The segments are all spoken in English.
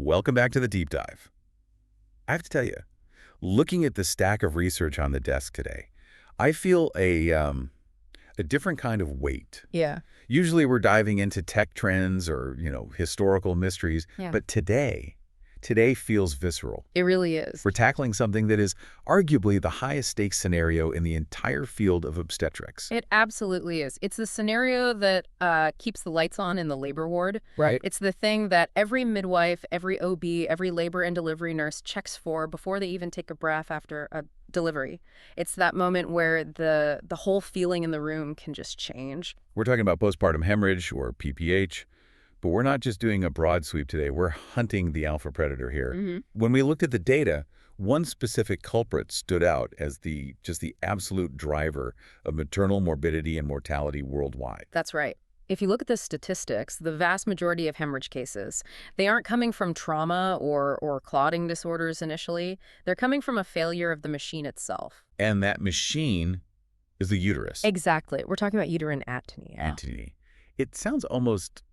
Welcome back to the deep dive. I have to tell you, looking at the stack of research on the desk today, I feel a different kind of weight. Yeah. Usually we're diving into tech trends or, historical mysteries, Yeah. but today feels visceral. It really is. We're tackling something that is arguably the highest stakes scenario in the entire field of obstetrics. It absolutely is. It's the scenario that keeps the lights on in the labor ward. Right. It's the thing that every midwife, every OB, every labor and delivery nurse checks for before they even take a breath after a delivery. It's that moment where the whole feeling in the room can just change. We're talking about postpartum hemorrhage, or PPH, but we're not just doing a broad sweep today. We're hunting the alpha predator here. Mm-hmm. When we looked at the data, one specific culprit stood out as just the absolute driver of maternal morbidity and mortality worldwide. That's right. If you look at the statistics, the vast majority of hemorrhage cases, they aren't coming from trauma or clotting disorders initially. They're coming from a failure of the machine itself. And that machine is the uterus. Exactly. We're talking about uterine atony. Atony. It sounds almost,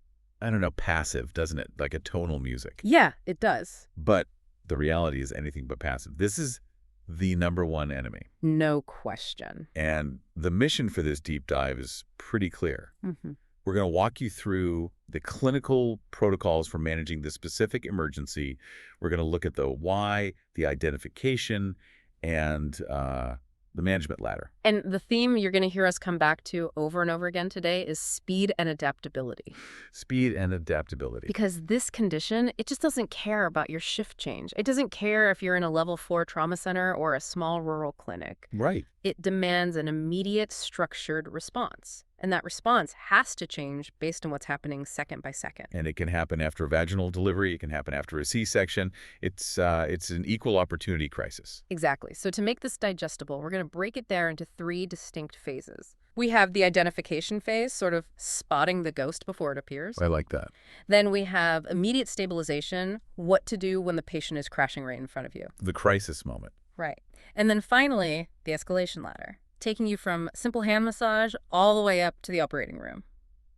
I don't know, passive, doesn't it? Like a tonal music. Yeah, it does. But the reality is anything but passive. This is the #1 enemy. No question. And the mission for this deep dive is pretty clear. Mm-hmm. We're going to walk you through the clinical protocols for managing this specific emergency. We're going to look at the why, the identification, and the management ladder. And the theme you're going to hear us come back to over and over again today is speed and adaptability. Speed and adaptability. Because this condition, it just doesn't care about your shift change. It doesn't care if you're in a level 4 trauma center or a small rural clinic. Right. It demands an immediate, structured response. And that response has to change based on what's happening second by second. And it can happen after a vaginal delivery. It can happen after a C-section. It's an equal opportunity crisis. Exactly. So to make this digestible, we're going to break it down into 3 distinct phases. We have the identification phase, sort of spotting the ghost before it appears. I like that. Then we have immediate stabilization, what to do when the patient is crashing right in front of you. The crisis moment. Right. And then finally, the escalation ladder, taking you from simple hand massage all the way up to the operating room.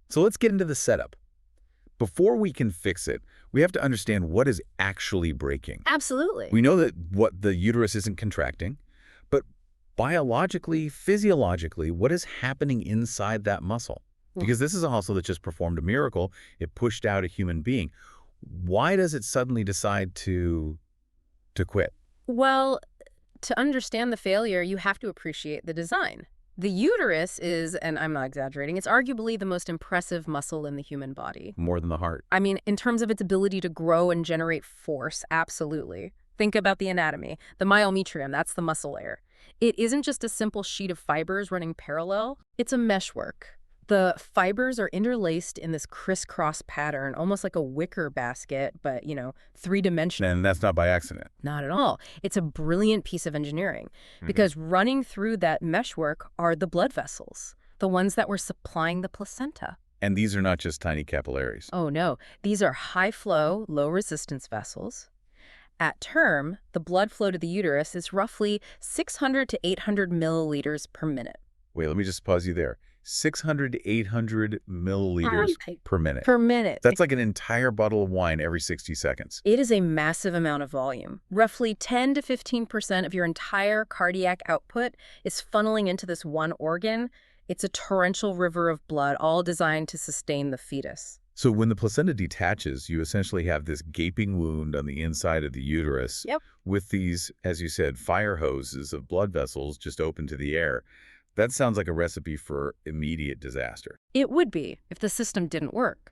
So let's get into the setup. Before we can fix it, we have to understand what is actually breaking. Absolutely. We know that what the uterus isn't contracting, but biologically, physiologically, what is happening inside that muscle? Because this is a muscle that just performed a miracle. It pushed out a human being. Why does it suddenly decide to quit? Well, to understand the failure, you have to appreciate the design. The uterus is, and I'm not exaggerating, it's arguably the most impressive muscle in the human body. More than the heart. I mean, in terms of its ability to grow and generate force, absolutely. Think about the anatomy. The myometrium, that's the muscle layer. It isn't just a simple sheet of fibers running parallel. It's a meshwork. The fibers are interlaced in this crisscross pattern, almost like a wicker basket, but, three-dimensional. And that's not by accident. Not at all. It's a brilliant piece of engineering because running through that meshwork are the blood vessels, the ones that were supplying the placenta. And these are not just tiny capillaries. Oh, no. These are high-flow, low-resistance vessels. At term, the blood flow to the uterus is roughly 600 to 800 milliliters per minute. Wait, let me just pause you there. 600 to 800 milliliters per minute. Per minute. That's like an entire bottle of wine every 60 seconds. It is a massive amount of volume. Roughly 10 to 15% of your entire cardiac output is funneling into this one organ. It's a torrential river of blood, all designed to sustain the fetus. So when the placenta detaches, you essentially have this gaping wound on the inside of the uterus with these, as you said, fire hoses of blood vessels just open to the air. That sounds like a recipe for immediate disaster. It would be if the system didn't work.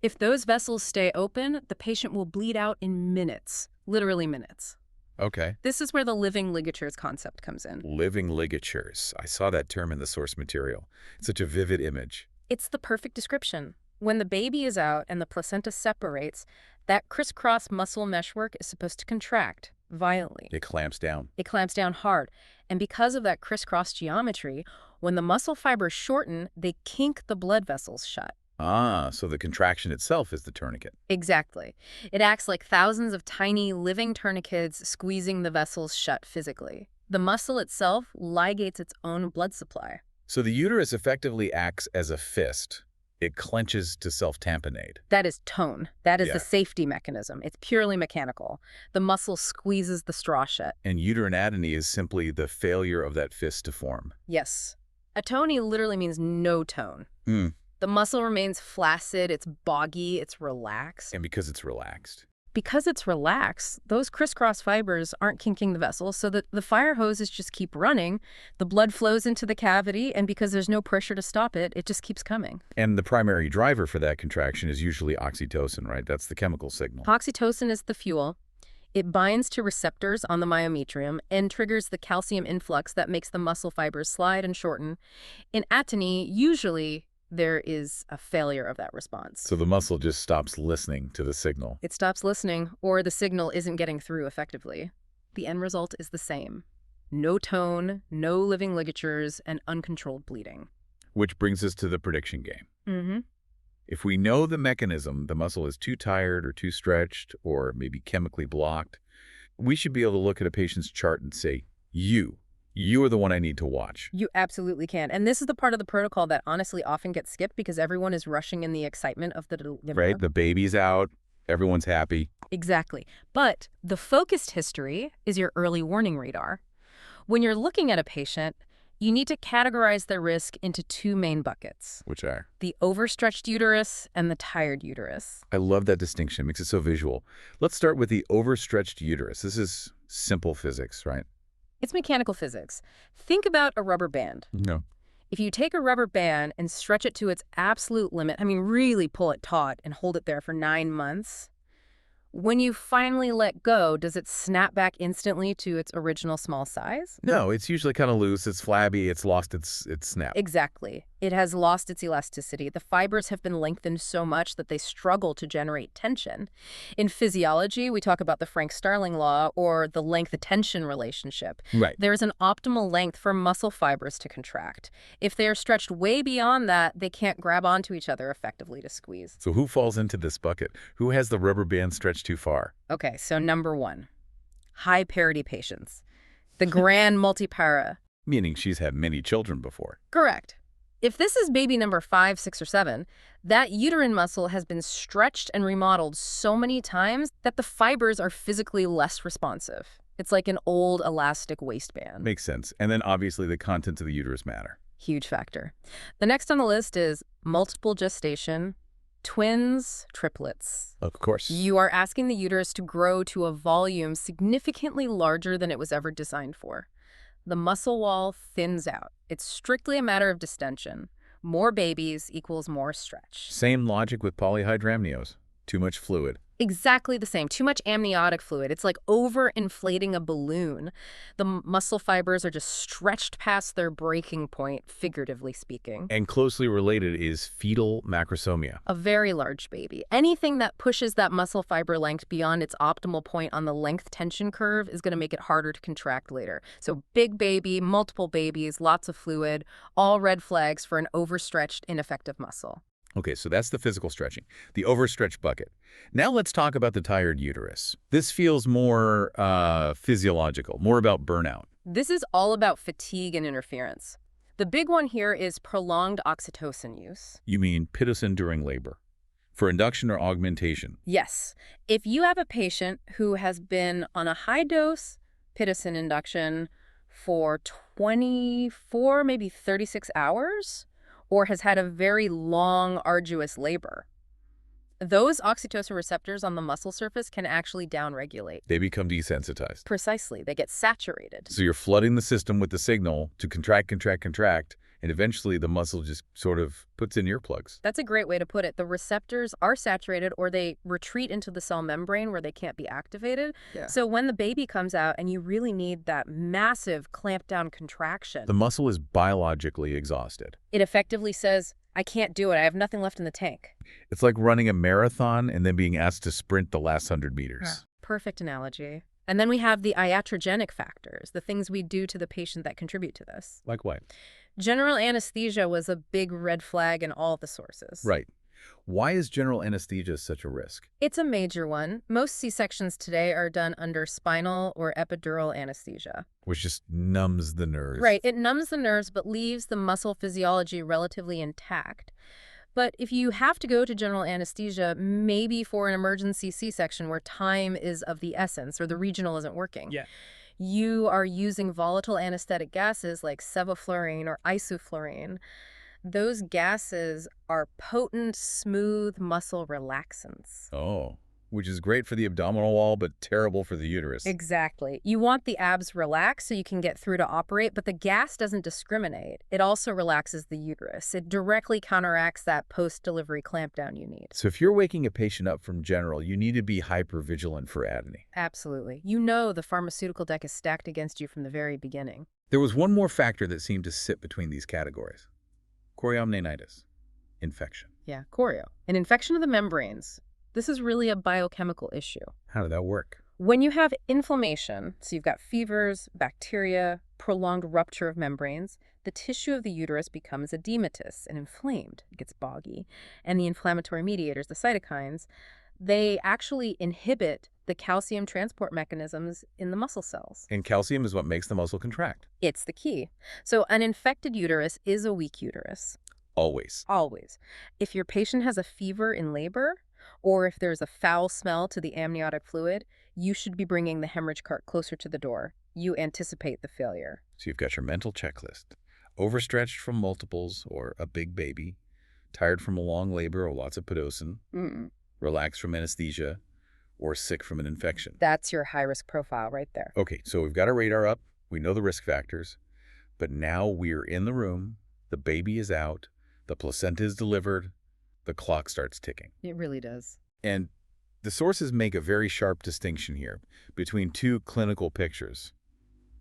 If those vessels stay open, the patient will bleed out in minutes, literally minutes. Okay. This is where the living ligatures concept comes in. Living ligatures. I saw that term in the source material. It's such a vivid image. It's the perfect description. When the baby is out and the placenta separates, that crisscross muscle meshwork is supposed to contract violently. It clamps down. It clamps down hard. And because of that crisscross geometry, when the muscle fibers shorten, they kink the blood vessels shut. Ah, so the contraction itself is the tourniquet. Exactly. It acts like thousands of tiny living tourniquets squeezing the vessels shut physically. The muscle itself ligates its own blood supply. So the uterus effectively acts as a fist, It clenches to self-tamponade. That is tone. That is the Yeah. safety mechanism. It's purely mechanical. The muscle squeezes the straw shut. And uterine atony is simply the failure of that fist to form. Yes. Atony literally means no tone. Mm. The muscle remains flaccid, it's boggy, it's relaxed. And because it's relaxed. Because it's relaxed, those crisscross fibers aren't kinking the vessel, so that the fire hoses just keep running. The blood flows into the cavity, and because there's no pressure to stop it, it just keeps coming. And the primary driver for that contraction is usually oxytocin, right? That's the chemical signal. Oxytocin is the fuel. It binds to receptors on the myometrium and triggers the calcium influx that makes the muscle fibers slide and shorten. In atony, usually there is a failure of that response. So the muscle just stops listening to the signal. It stops listening, or the signal isn't getting through effectively. The end result is the same. No tone, no living ligatures, and uncontrolled bleeding. Which brings us to the prediction game. Mm-hmm. If we know the mechanism, the muscle is too tired or too stretched or maybe chemically blocked, we should be able to look at a patient's chart and say, you are the one I need to watch. You absolutely can. And this is the part of the protocol that honestly often gets skipped because everyone is rushing in the excitement of the delivery. Right? The baby's out. Everyone's happy. Exactly. But the focused history is your early warning radar. When you're looking at a patient, you need to categorize their risk into two main buckets. Which are? The overstretched uterus and the tired uterus. I love that distinction. It makes it so visual. Let's start with the overstretched uterus. This is simple physics, right? It's mechanical physics. Think about a rubber band. No. If you take a rubber band and stretch it to its absolute limit, I mean really pull it taut and hold it there for 9 months, when you finally let go, does it snap back instantly to its original small size? No, it's usually kind of loose. It's flabby. It's lost its snap. Exactly. It has lost its elasticity. The fibers have been lengthened so much that they struggle to generate tension. In physiology, we talk about the Frank-Starling law or the length-attention relationship. Right. There is an optimal length for muscle fibers to contract. If they are stretched way beyond that, they can't grab onto each other effectively to squeeze. So who falls into this bucket? Who has the rubber band stretched too far? Okay, so number one, high parity patients. The grand multipara. Meaning she's had many children before. Correct. If this is baby number 5, 6, or 7, that uterine muscle has been stretched and remodeled so many times that the fibers are physically less responsive. It's like an old elastic waistband. Makes sense. And then obviously the contents of the uterus matter. Huge factor. The next on the list is multiple gestation, twins, triplets. Of course. You are asking the uterus to grow to a volume significantly larger than it was ever designed for. The muscle wall thins out. It's strictly a matter of distension. More babies equals more stretch. Same logic with polyhydramnios. Too much fluid. Exactly the same. Too much amniotic fluid. It's like overinflating a balloon. The muscle fibers are just stretched past their breaking point, figuratively speaking. And closely related is fetal macrosomia. A very large baby. Anything that pushes that muscle fiber length beyond its optimal point on the length tension curve is going to make it harder to contract later. So big baby, multiple babies, lots of fluid, all red flags for an overstretched, ineffective muscle. Okay, so that's the physical stretching, the overstretched bucket. Now let's talk about the tired uterus. This feels more physiological, more about burnout. This is all about fatigue and interference. The big one here is prolonged oxytocin use. You mean pitocin during labor, for induction or augmentation? Yes. If you have a patient who has been on a high-dose pitocin induction for 24, maybe 36 hours, or has had a very long, arduous labor, those oxytocin receptors on the muscle surface can actually downregulate. They become desensitized. Precisely. They get saturated. So you're flooding the system with the signal to contract, contract, contract, and eventually the muscle just sort of puts in earplugs. That's a great way to put it. The receptors are saturated or they retreat into the cell membrane where they can't be activated. Yeah. So when the baby comes out and you really need that massive clamped down contraction, The muscle is biologically exhausted. it effectively says, I can't do it. I have nothing left in the tank. It's like running a marathon and then being asked to sprint the last 100 meters. Perfect analogy. And then we have the iatrogenic factors, the things we do to the patient that contribute to this. Like what? General anesthesia was a big red flag in all the sources. Right. Why is general anesthesia such a risk? It's a major one. Most C-sections today are done under spinal or epidural anesthesia. Which just numbs the nerves. Right. It numbs the nerves but leaves the muscle physiology relatively intact. But if you have to go to general anesthesia, maybe for an emergency C-section where time is of the essence or the regional isn't working, you are using volatile anesthetic gases like sevoflurane or isoflurane. Those gases are potent, smooth muscle relaxants. Oh, which is great for the abdominal wall, but terrible for the uterus. Exactly. You want the abs relaxed so you can get through to operate, but the gas doesn't discriminate. It also relaxes the uterus. It directly counteracts that post-delivery clampdown you need. So if you're waking a patient up from general, you need to be hypervigilant for atony. Absolutely. You know the pharmaceutical deck is stacked against you from the very beginning. There was one more factor that seemed to sit between these categories. Chorioamnionitis, infection. Yeah, chorio. An infection of the membranes. This is really a biochemical issue. How did that work? When you have inflammation, so you've got fevers, bacteria, prolonged rupture of membranes, the tissue of the uterus becomes edematous and inflamed. It gets boggy. And the inflammatory mediators, the cytokines, they actually inhibit the calcium transport mechanisms in the muscle cells. And calcium is what makes the muscle contract. It's the key. So an infected uterus is a weak uterus. Always. Always. If your patient has a fever in labor, or if there's a foul smell to the amniotic fluid, you should be bringing the hemorrhage cart closer to the door. You anticipate the failure. So you've got your mental checklist. Overstretched from multiples or a big baby, tired from a long labor or lots of pitocin, relaxed from anesthesia, or sick from an infection. That's your high-risk profile right there. Okay, so we've got our radar up. We know the risk factors. But now we're in the room. The baby is out. The placenta is delivered. The clock starts ticking. It really does. And the sources make a very sharp distinction here between two clinical pictures.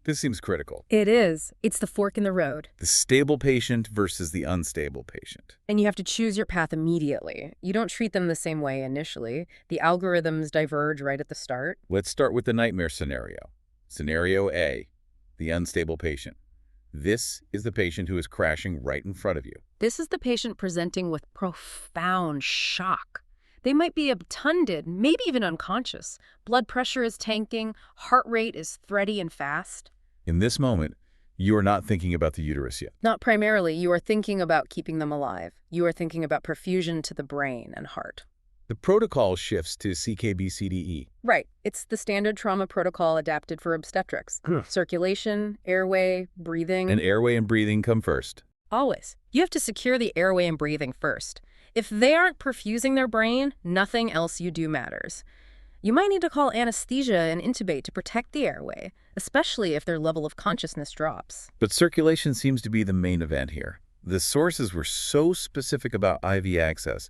This seems critical. It is. It's the fork in the road. The stable patient versus the unstable patient. And you have to choose your path immediately. You don't treat them the same way initially. The algorithms diverge right at the start. Let's start with the nightmare scenario. Scenario A, the unstable patient. This is the patient who is crashing right in front of you. This is the patient presenting with profound shock. They might be obtunded, maybe even unconscious. Blood pressure is tanking, heart rate is thready and fast. In this moment, you are not thinking about the uterus yet. Not primarily. You are thinking about keeping them alive. You are thinking about perfusion to the brain and heart. The protocol shifts to CKB-CDE. Right. It's the standard trauma protocol adapted for obstetrics. Circulation, airway, breathing. And airway and breathing come first. Always. You have to secure the airway and breathing first. If they aren't perfusing their brain, nothing else you do matters. You might need to call anesthesia and intubate to protect the airway, especially if their level of consciousness drops. But circulation seems to be the main event here. The sources were so specific about IV access.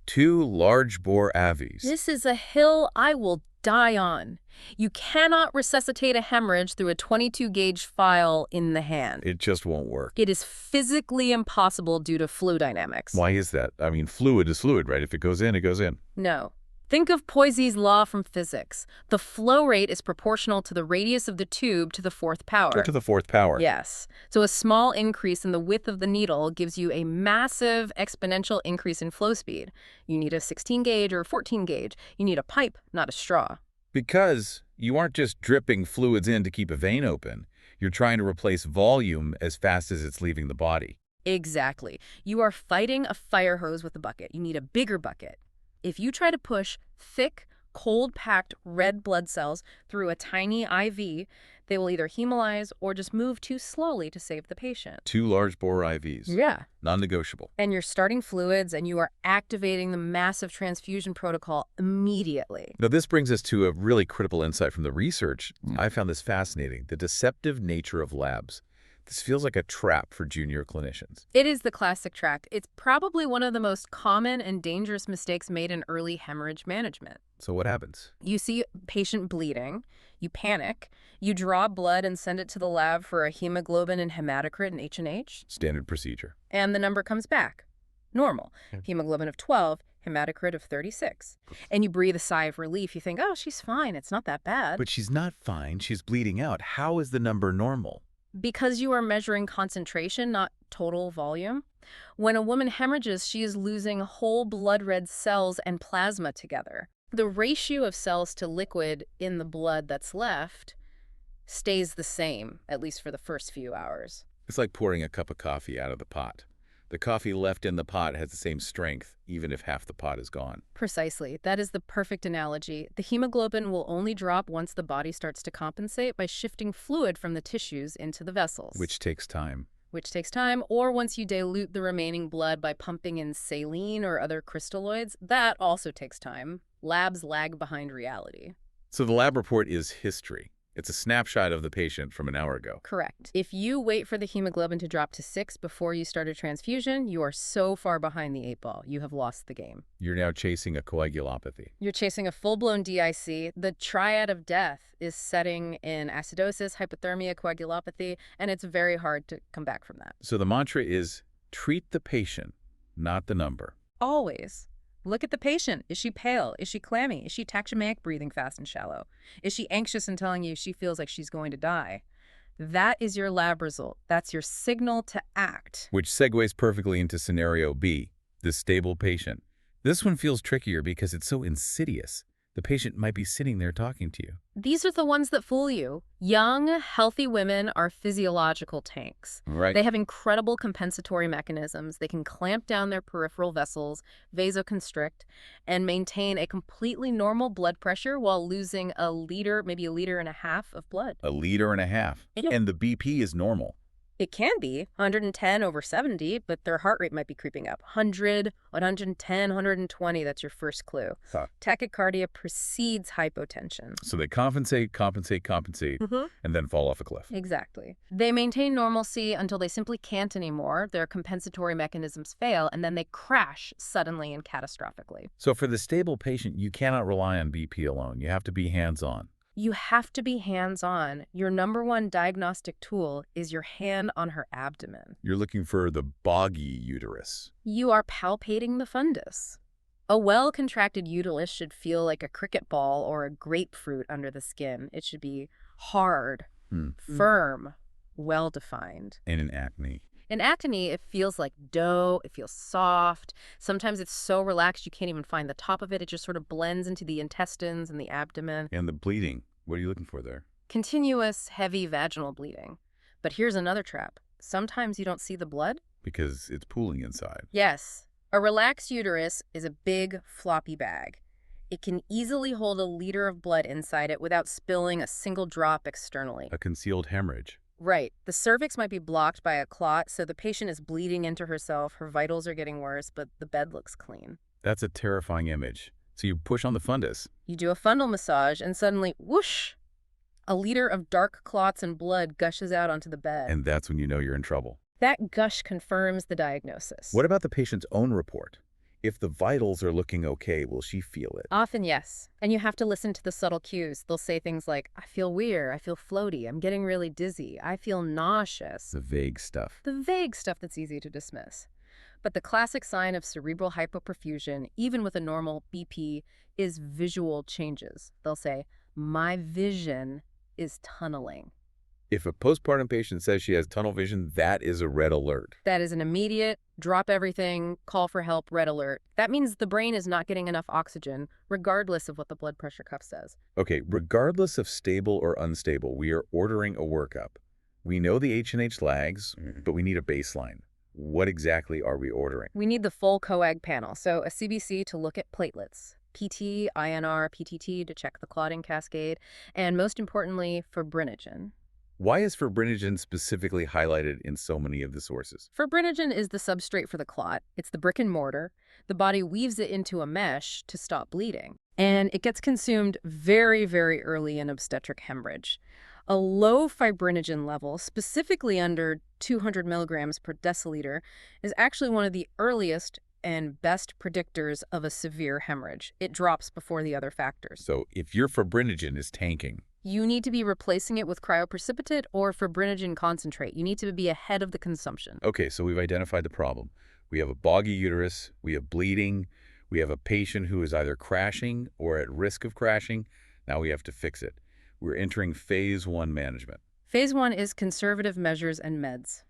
2 large-bore AVIs. This is a hill I will die on. You cannot resuscitate a hemorrhage through a 22-gauge file in the hand. It just won't work. It is physically impossible due to fluid dynamics. Why is that? I mean, fluid is fluid, right? If it goes in, it goes in. No. Think of Poiseuille's law from physics. The flow rate is proportional to the radius of the tube to the 4th power. To the 4th power. Yes. So a small increase in the width of the needle gives you a massive exponential increase in flow speed. You need a 16-gauge or 14-gauge. You need a pipe, not a straw. Because you aren't just dripping fluids in to keep a vein open. You're trying to replace volume as fast as it's leaving the body. Exactly. You are fighting a fire hose with a bucket. You need a bigger bucket. If you try to push thick, cold-packed red blood cells through a tiny IV, they will either hemolyze or just move too slowly to save the patient. 2 large-bore IVs. Yeah. Non-negotiable. And you're starting fluids, and you are activating the massive transfusion protocol immediately. Now, this brings us to a really critical insight from the research. I found this fascinating, the deceptive nature of labs. This feels like a trap for junior clinicians. It is the classic trap. It's probably one of the most common and dangerous mistakes made in early hemorrhage management. So what happens? You see patient bleeding, you panic, you draw blood and send it to the lab for a hemoglobin and hematocrit and H&H. Standard procedure. And the number comes back. Normal. Hemoglobin of 12, hematocrit of 36. And you breathe a sigh of relief. You think, oh, she's fine. It's not that bad. But she's not fine. She's bleeding out. How is the number normal? Because you are measuring concentration, not total volume. When a woman hemorrhages, she is losing whole blood red cells and plasma together. The ratio of cells to liquid in the blood that's left stays the same, at least for the first few hours. It's like pouring a cup of coffee out of the pot. The coffee left in the pot has the same strength, even if half the pot is gone. Precisely. That is the perfect analogy. The hemoglobin will only drop once the body starts to compensate by shifting fluid from the tissues into the vessels. Which takes time. Which takes time, or once you dilute the remaining blood by pumping in saline or other crystalloids, that also takes time. Labs lag behind reality. So the lab report is history. It's a snapshot of the patient from an hour ago. Correct. If you wait for the hemoglobin to drop to 6 before you start a transfusion, you are so far behind the 8-ball. You have lost the game. You're now chasing a coagulopathy. You're chasing a full-blown DIC. The triad of death is setting in acidosis, hypothermia, coagulopathy, and it's very hard to come back from that. So the mantra is treat the patient, not the number. Always. Look at the patient. Is she pale? Is she clammy? Is she tachymic, breathing fast and shallow? Is she anxious and telling you she feels like she's going to die? That is your lab result. That's your signal to act. Which segues perfectly into scenario B, the stable patient. This one feels trickier because it's so insidious. The patient might be sitting there talking to you. These are the ones that fool you. Young, healthy women are physiological tanks. Right. They have incredible compensatory mechanisms. They can clamp down their peripheral vessels, vasoconstrict, and maintain a completely normal blood pressure while losing a liter, maybe a liter and a half of blood. A liter and a half. Yeah. And the BP is normal. It can be 110/70, but their heart rate might be creeping up. 100, 110, 120, that's your first clue. Huh. Tachycardia precedes hypotension. So they compensate, and then fall off a cliff. Exactly. They maintain normalcy until they simply can't anymore. Their compensatory mechanisms fail, and then they crash suddenly and catastrophically. So for the stable patient, you cannot rely on BP alone. You have to be hands-on. You have to be hands-on. Your number one diagnostic tool is your hand on her abdomen. You're looking for the boggy uterus. You are palpating the fundus. A well-contracted uterus should feel like a cricket ball or a grapefruit under the skin. It should be hard, firm, well-defined. And an acne. In atony, it feels like dough, it feels soft. Sometimes it's so relaxed you can't even find the top of it. It just sort of blends into the intestines and the abdomen. And the bleeding. What are you looking for there? Continuous, heavy vaginal bleeding. But here's another trap. Sometimes you don't see the blood. Because it's pooling inside. Yes. A relaxed uterus is a big, floppy bag. It can easily hold a liter of blood inside it without spilling a single drop externally. A concealed hemorrhage. Right. The cervix might be blocked by a clot, so the patient is bleeding into herself, her vitals are getting worse, but the bed looks clean. That's a terrifying image. So you push on the fundus. You do a fundal massage, and suddenly, whoosh, a liter of dark clots and blood gushes out onto the bed. And that's when you know you're in trouble. That gush confirms the diagnosis. What about the patient's own report? If the vitals are looking okay, will she feel it? Often, yes. And you have to listen to the subtle cues. They'll say things like, I feel weird, I feel floaty, I'm getting really dizzy, I feel nauseous. The vague stuff. The vague stuff that's easy to dismiss. But the classic sign of cerebral hypoperfusion, even with a normal BP, is visual changes. They'll say, my vision is tunneling. If a postpartum patient says she has tunnel vision, that is a red alert. That is an immediate, drop everything, call for help, red alert. That means the brain is not getting enough oxygen, regardless of what the blood pressure cuff says. Okay, regardless of stable or unstable, we are ordering a workup. We know the H&H lags, but we need a baseline. What exactly are we ordering? We need the full coag panel, so a CBC to look at platelets, PT, INR, PTT to check the clotting cascade, and most importantly, fibrinogen. Why is fibrinogen specifically highlighted in so many of the sources? Fibrinogen is the substrate for the clot. It's the brick and mortar. The body weaves it into a mesh to stop bleeding. And it gets consumed very, very early in obstetric hemorrhage. A low fibrinogen level, specifically under 200 milligrams per deciliter, is actually one of the earliest and best predictors of a severe hemorrhage. It drops before the other factors. So if your fibrinogen is tanking, you need to be replacing it with cryoprecipitate or fibrinogen concentrate. You need to be ahead of the consumption. Okay, so we've identified the problem. We have a boggy uterus, we have bleeding, we have a patient who is either crashing or at risk of crashing. Now we have to fix it. We're entering phase 1 management. Phase 1 is conservative measures and meds.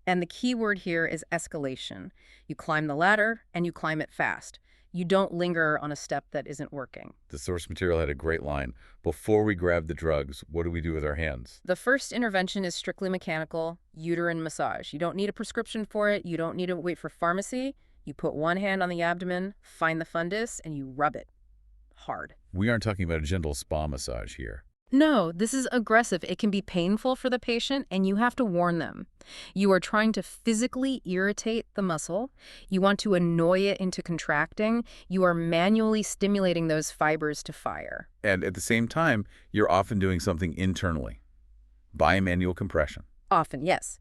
And the key word here is escalation. You climb the ladder and you climb it fast. You don't linger on a step that isn't working. The source material had a great line. Before we grab the drugs, what do we do with our hands? The first intervention is strictly mechanical, uterine massage. You don't need a prescription for it. You don't need to wait for pharmacy. You put one hand on the abdomen, find the fundus, and you rub it hard. We aren't talking about a gentle spa massage here. No, this is aggressive. It can be painful for the patient, and you have to warn them. You are trying to physically irritate the muscle. You want to annoy it into contracting. You are manually stimulating those fibers to fire. And at the same time, you're often doing something internally. Bimanual compression. Often, yes.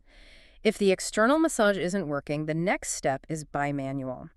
If the external massage isn't working, the next step is bimanual.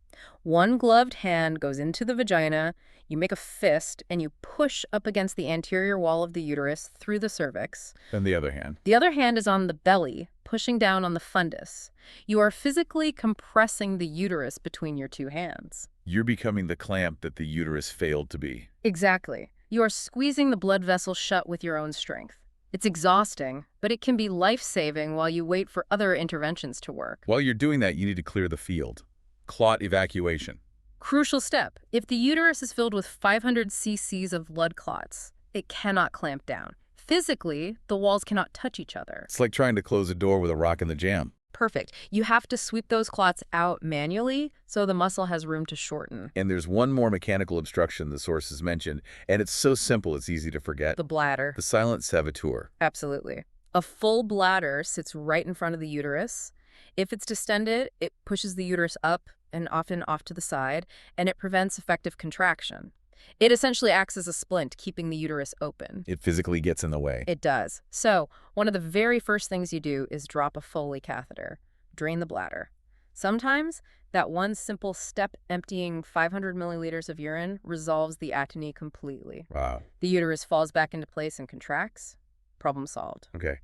One gloved hand goes into the vagina, you make a fist, and you push up against the anterior wall of the uterus through the cervix. And the other hand. The other hand is on the belly, pushing down on the fundus. You are physically compressing the uterus between your two hands. You're becoming the clamp that the uterus failed to be. Exactly. You are squeezing the blood vessel shut with your own strength. It's exhausting, but it can be life-saving while you wait for other interventions to work. While you're doing that, you need to clear the field. Clot evacuation. Crucial step. If the uterus is filled with 500 cc's of blood clots, it cannot clamp down. Physically, the walls cannot touch each other. It's like trying to close a door with a rock in the jam. Perfect. You have to sweep those clots out manually so the muscle has room to shorten. And there's one more mechanical obstruction the sources mentioned, and it's so simple it's easy to forget. The bladder. The silent saboteur. Absolutely. A full bladder sits right in front of the uterus. If it's distended, it pushes the uterus up and often off to the side, and it prevents effective contraction. It essentially acts as a splint, keeping the uterus open. It physically gets in the way. It does. So, one of the very first things you do is drop a Foley catheter, drain the bladder. Sometimes, that one simple step emptying 500 milliliters of urine resolves the atony completely. Wow. The uterus falls back into place and contracts. Problem solved. Okay.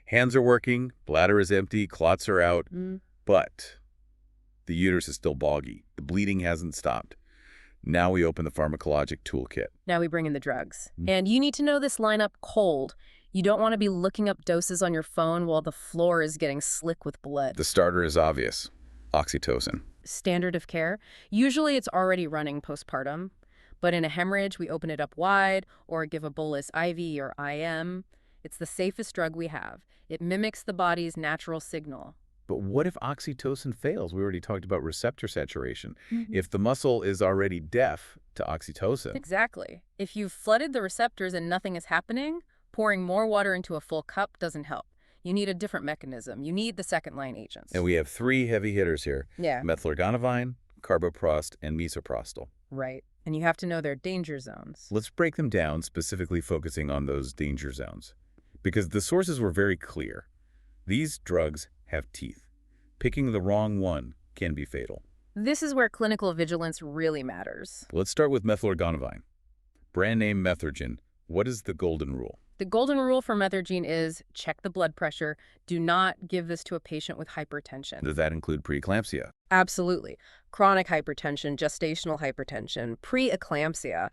Hands are working, bladder is empty, clots are out, but the uterus is still boggy. The bleeding hasn't stopped. Now we open the pharmacologic toolkit. Now we bring in the drugs. And you need to know this lineup cold. You don't want to be looking up doses on your phone while the floor is getting slick with blood. The starter is obvious. Oxytocin. Standard of care. Usually it's already running postpartum, but in a hemorrhage, we open it up wide or give a bolus IV or IM. It's the safest drug we have. It mimics the body's natural signal. But what if oxytocin fails? We already talked about receptor saturation. If the muscle is already deaf to oxytocin. Exactly. If you've flooded the receptors and nothing is happening, pouring more water into a full cup doesn't help. You need a different mechanism. You need the second-line agents. And we have three heavy hitters here. Yeah. Methylorgonavine, carboprost, and misoprostol. Right. And you have to know their danger zones. Let's break them down, specifically focusing on those danger zones. Because the sources were very clear. These drugs have teeth. Picking the wrong one can be fatal. This is where clinical vigilance really matters. Let's start with methylorgonavine. Brand name Methergin. What is the golden rule? The golden rule for Methergine is check the blood pressure. Do not give this to a patient with hypertension. Does that include preeclampsia? Absolutely. Chronic hypertension, gestational hypertension, preeclampsia.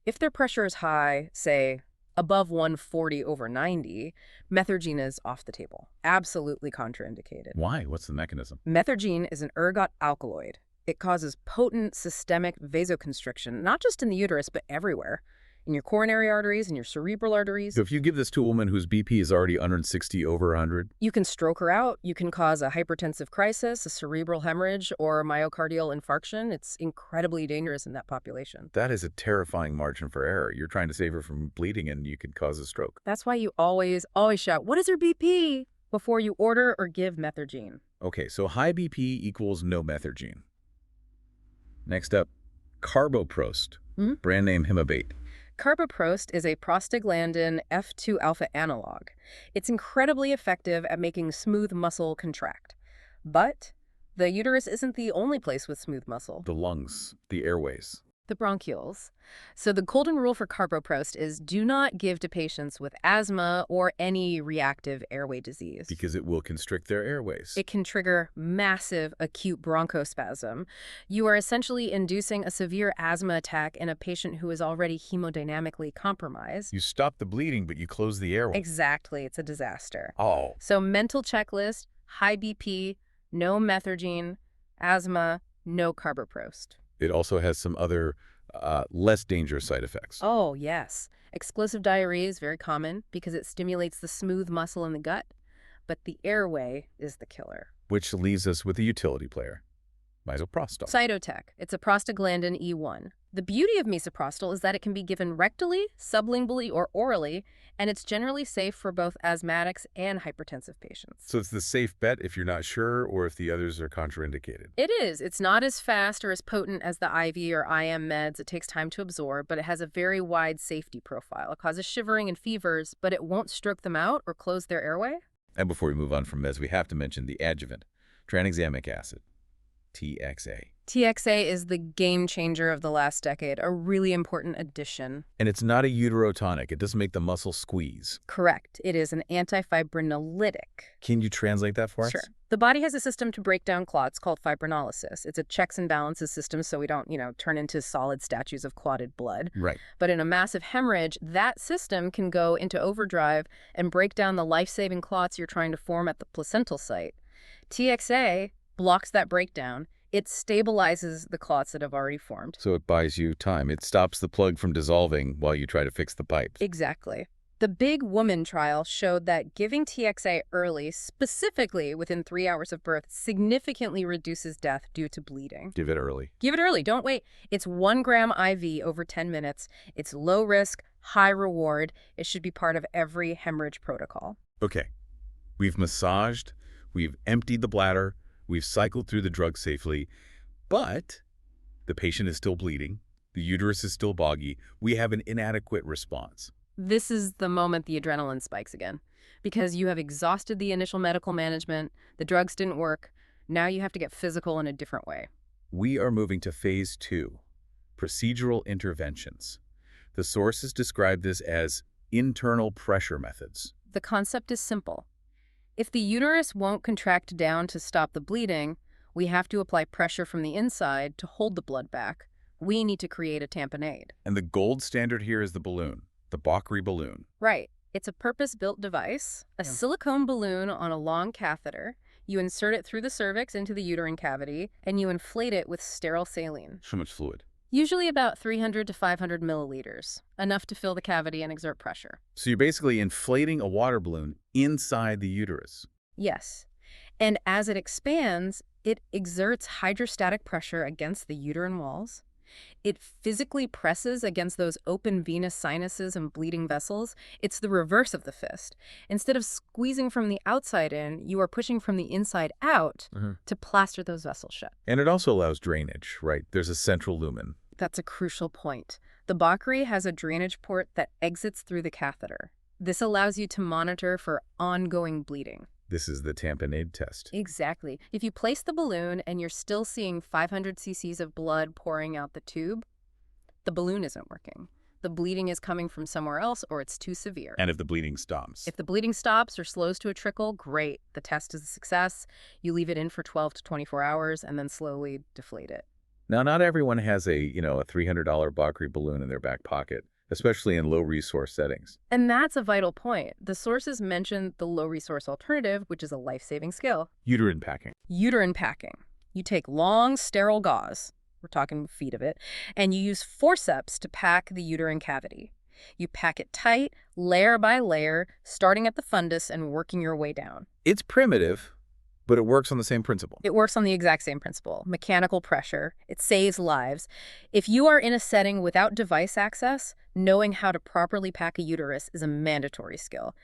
If their pressure is high, say above 140/90, Methergine is off the table. Absolutely contraindicated. Why? What's the mechanism? Methergine is an ergot alkaloid. It causes potent systemic vasoconstriction, not just in the uterus, but everywhere. In your coronary arteries, in your cerebral arteries. So if you give this to a woman whose BP is already 160/100? You can stroke her out. You can cause a hypertensive crisis, a cerebral hemorrhage, or myocardial infarction. It's incredibly dangerous in that population. That is a terrifying margin for error. You're trying to save her from bleeding and you could cause a stroke. That's why you always shout, "What is her BP?" before you order or give Methergine. Okay, so high BP equals no Methergine. Next up, carboprost, brand name Hemabate. Carboprost is a prostaglandin F2 alpha analog. It's incredibly effective at making smooth muscle contract. But the uterus isn't the only place with smooth muscle. The lungs, the airways. The bronchioles. So the golden rule for carboprost is do not give to patients with asthma or any reactive airway disease. Because it will constrict their airways. It can trigger massive acute bronchospasm. You are essentially inducing a severe asthma attack in a patient who is already hemodynamically compromised. You stop the bleeding, but you close the airway. Exactly. It's a disaster. Oh. So mental checklist, high BP, no Methergine, asthma, no carboprost. It also has some other less dangerous side effects. Oh, yes. Explosive diarrhea is very common because it stimulates the smooth muscle in the gut, but the airway is the killer. Which leaves us with a utility player, misoprostol. Cytotec. It's a prostaglandin E1. The beauty of misoprostol is that it can be given rectally, sublingually, or orally, and it's generally safe for both asthmatics and hypertensive patients. So it's the safe bet if you're not sure or if the others are contraindicated. It is. It's not as fast or as potent as the IV or IM meds. It takes time to absorb, but it has a very wide safety profile. It causes shivering and fevers, but it won't stroke them out or close their airway. And before we move on from meds, we have to mention the adjuvant, tranexamic acid, TXA. TXA is the game changer of the last decade, a really important addition. And it's not a uterotonic. It doesn't make the muscle squeeze. Correct. It is an antifibrinolytic. Can you translate that for us? Sure. The body has a system to break down clots called fibrinolysis. It's a checks and balances system so we don't, turn into solid statues of clotted blood. Right. But in a massive hemorrhage, that system can go into overdrive and break down the life-saving clots you're trying to form at the placental site. TXA blocks that breakdown. It stabilizes the clots that have already formed. So it buys you time. It stops the plug from dissolving while you try to fix the pipes. Exactly. The Big Woman trial showed that giving TXA early, specifically within 3 hours of birth, significantly reduces death due to bleeding. Give it early. Give it early. Don't wait. It's 1 gram IV over 10 minutes. It's low risk, high reward. It should be part of every hemorrhage protocol. Okay. We've massaged. We've emptied the bladder. We've cycled through the drug safely. But the patient is still bleeding. The uterus is still boggy. We have an inadequate response. This is the moment the adrenaline spikes again. Because you have exhausted the initial medical management, the drugs didn't work, now you have to get physical in a different way. We are moving to phase 2, procedural interventions. The sources describe this as internal pressure methods. The concept is simple. If the uterus won't contract down to stop the bleeding, we have to apply pressure from the inside to hold the blood back. We need to create a tamponade. And the gold standard here is the balloon, the boggy balloon. Right. It's a purpose-built device, a silicone balloon on a long catheter. You insert it through the cervix into the uterine cavity, and you inflate it with sterile saline. So much fluid. Usually about 300 to 500 milliliters, enough to fill the cavity and exert pressure. So you're basically inflating a water balloon inside the uterus. Yes. And as it expands, it exerts hydrostatic pressure against the uterine walls. It physically presses against those open venous sinuses and bleeding vessels. It's the reverse of the fist. Instead of squeezing from the outside in, you are pushing from the inside out to plaster those vessels shut. And it also allows drainage, right? There's a central lumen. That's a crucial point. The boggy has a drainage port that exits through the catheter. This allows you to monitor for ongoing bleeding. This is the tamponade test. Exactly. If you place the balloon and you're still seeing 500 cc's of blood pouring out the tube, the balloon isn't working. The bleeding is coming from somewhere else or it's too severe. And if the bleeding stops. If the bleeding stops or slows to a trickle, great. The test is a success. You leave it in for 12 to 24 hours and then slowly deflate it. Now, not everyone has a $300 boggy balloon in their back pocket, especially in low-resource settings. And that's a vital point. The sources mention the low-resource alternative, which is a life-saving skill. Uterine packing. Uterine packing. You take long, sterile gauze, we're talking feet of it, and you use forceps to pack the uterine cavity. You pack it tight, layer by layer, starting at the fundus and working your way down. It's primitive, but it works on the same principle. It works on the exact same principle. Mechanical pressure. It saves lives. If you are in a setting without device access, knowing how to properly pack a uterus is a mandatory skill.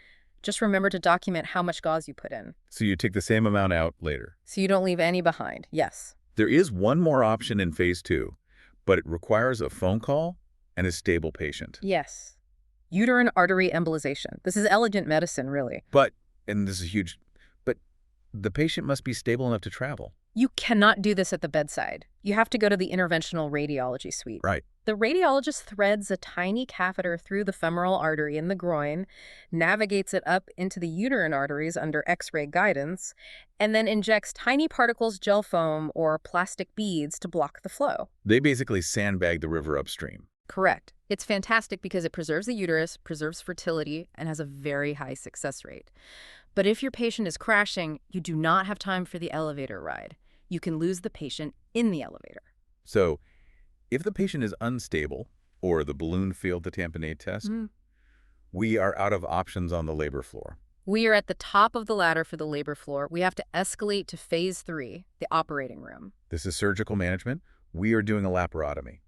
Just remember to document how much gauze you put in. So you take the same amount out later. So you don't leave any behind. Yes. There is one more option in phase 2, but it requires a phone call and a stable patient. Yes. Uterine artery embolization. This is elegant medicine, really. But, and this is huge, but the patient must be stable enough to travel. You cannot do this at the bedside. You have to go to the interventional radiology suite. Right. The radiologist threads a tiny catheter through the femoral artery in the groin, navigates it up into the uterine arteries under X-ray guidance, and then injects tiny particles, gel foam, or plastic beads to block the flow. They basically sandbag the river upstream. Correct. It's fantastic because it preserves the uterus, preserves fertility, and has a very high success rate. But if your patient is crashing, you do not have time for the elevator ride. You can lose the patient in the elevator. So If the patient is unstable, or the balloon failed the tamponade test, Mm. we are out of options on the labor floor. We are at the top of the ladder for the labor floor. We have to escalate to phase 3, the operating room. This is surgical management. We are doing a laparotomy,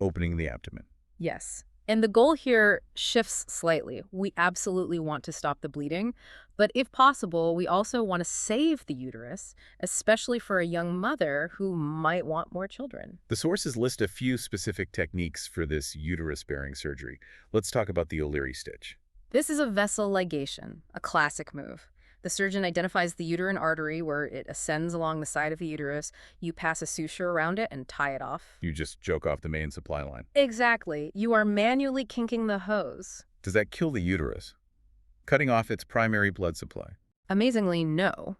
opening the abdomen. Yes. And the goal here shifts slightly. We absolutely want to stop the bleeding, but if possible, we also want to save the uterus, especially for a young mother who might want more children. The sources list a few specific techniques for this uterus-sparing surgery. Let's talk about the O'Leary stitch. This is a vessel ligation, a classic move. The surgeon identifies the uterine artery where it ascends along the side of the uterus. You pass a suture around it and tie it off. You just choke off the main supply line. Exactly. You are manually kinking the hose. Does that kill the uterus, cutting off its primary blood supply? Amazingly, no.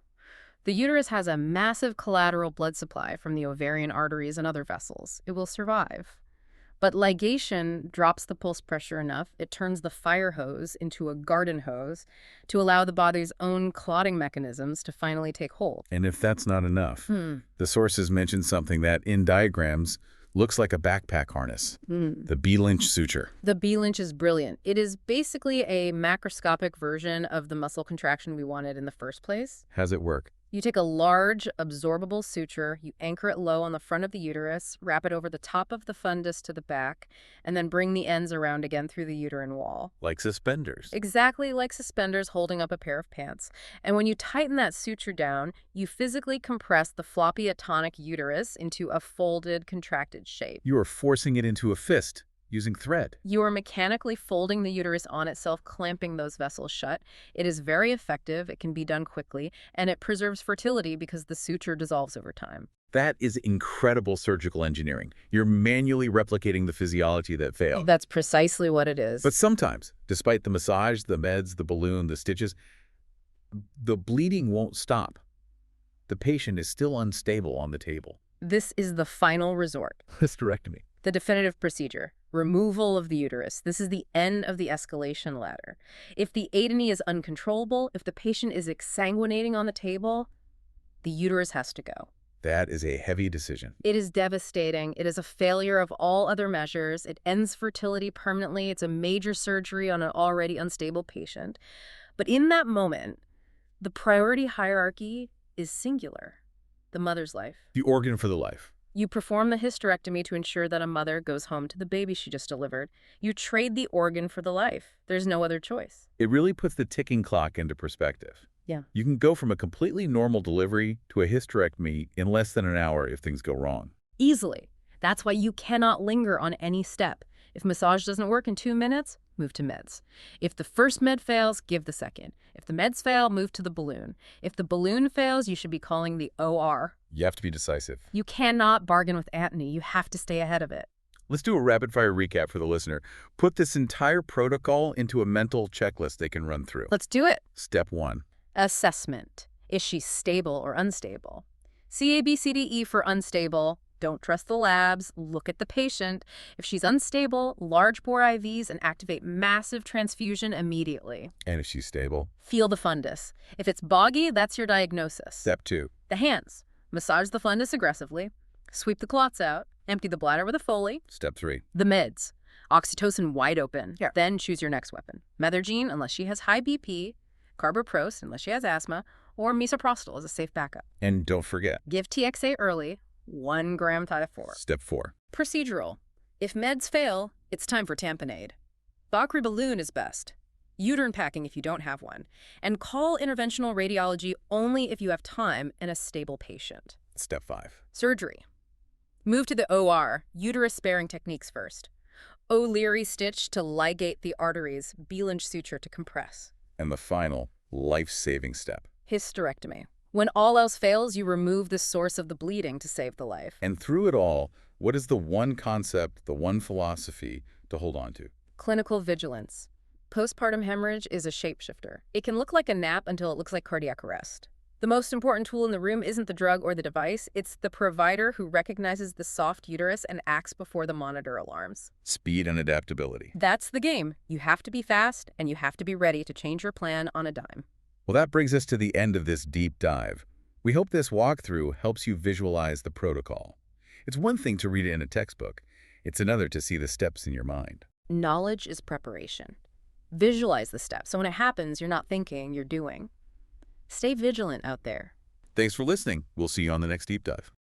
The uterus has a massive collateral blood supply from the ovarian arteries and other vessels. It will survive. But ligation drops the pulse pressure enough, it turns the fire hose into a garden hose to allow the body's own clotting mechanisms to finally take hold. And if that's not enough, the sources mention something that, in diagrams, looks like a backpack harness, the B-Lynch suture. The B-Lynch is brilliant. It is basically a macroscopic version of the muscle contraction we wanted in the first place. How's it work? You take a large, absorbable suture, you anchor it low on the front of the uterus, wrap it over the top of the fundus to the back, and then bring the ends around again through the uterine wall. Like suspenders. Exactly like suspenders holding up a pair of pants. And when you tighten that suture down, you physically compress the floppy atonic uterus into a folded, contracted shape. You are forcing it into a fist using thread. You are mechanically folding the uterus on itself, clamping those vessels shut. It is very effective, it can be done quickly, and it preserves fertility because the suture dissolves over time. That is incredible surgical engineering. You're manually replicating the physiology that failed. That's precisely what it is. But sometimes, despite the massage, the meds, the balloon, the stitches, the bleeding won't stop. The patient is still unstable on the table. This is the final resort. Hysterectomy. The definitive procedure. Removal of the uterus. This is the end of the escalation ladder. If the atony is uncontrollable, if the patient is exsanguinating on the table, the uterus has to go. That is a heavy decision. It is devastating. It is a failure of all other measures. It ends fertility permanently. It's a major surgery on an already unstable patient. But in that moment, the priority hierarchy is singular. The mother's life. The organ for the life. You perform the hysterectomy to ensure that a mother goes home to the baby she just delivered. You trade the organ for the life. There's no other choice. It really puts the ticking clock into perspective. Yeah. You can go from a completely normal delivery to a hysterectomy in less than an hour if things go wrong. Easily. That's why you cannot linger on any step. If massage doesn't work in 2 minutes, move to meds. If the first med fails, give the second. If the meds fail, move to the balloon. If the balloon fails, you should be calling the OR. You have to be decisive. You cannot bargain with Atony. You have to stay ahead of it. Let's do a rapid-fire recap for the listener. Put this entire protocol into a mental checklist they can run through. Let's do it. Step 1. Assessment. Is she stable or unstable? CABCDE for unstable. Don't trust the labs. Look at the patient. If she's unstable, large bore IVs and activate massive transfusion immediately. And if she's stable? Feel the fundus. If it's boggy, that's your diagnosis. Step 2. The hands. Massage the fundus aggressively. Sweep the clots out. Empty the bladder with a Foley. Step 3. The meds. Oxytocin wide open. Yeah. Then choose your next weapon. Methergine, unless she has high BP. Carboprost, unless she has asthma. Or misoprostol as a safe backup. And don't forget. Give TXA early. 1 gram Thiophosphat. Step 4. Procedural. If meds fail, it's time for tamponade. Boggy balloon is best. Uterine packing if you don't have one. And call interventional radiology only if you have time and a stable patient. Step 5. Surgery. Move to the OR, uterus-sparing techniques first. O'Leary stitch to ligate the arteries, B-Lynch suture to compress. And the final, life-saving step. Hysterectomy. When all else fails, you remove the source of the bleeding to save the life. And through it all, what is the one concept, the one philosophy to hold on to? Clinical vigilance. Postpartum hemorrhage is a shapeshifter. It can look like a nap until it looks like cardiac arrest. The most important tool in the room isn't the drug or the device, it's the provider who recognizes the soft uterus and acts before the monitor alarms. Speed and adaptability. That's the game. You have to be fast, and you have to be ready to change your plan on a dime. Well, that brings us to the end of this deep dive. We hope this walkthrough helps you visualize the protocol. It's one thing to read it in a textbook. It's another to see the steps in your mind. Knowledge is preparation. Visualize the steps, so when it happens, you're not thinking, you're doing. Stay vigilant out there. Thanks for listening. We'll see you on the next Deep Dive.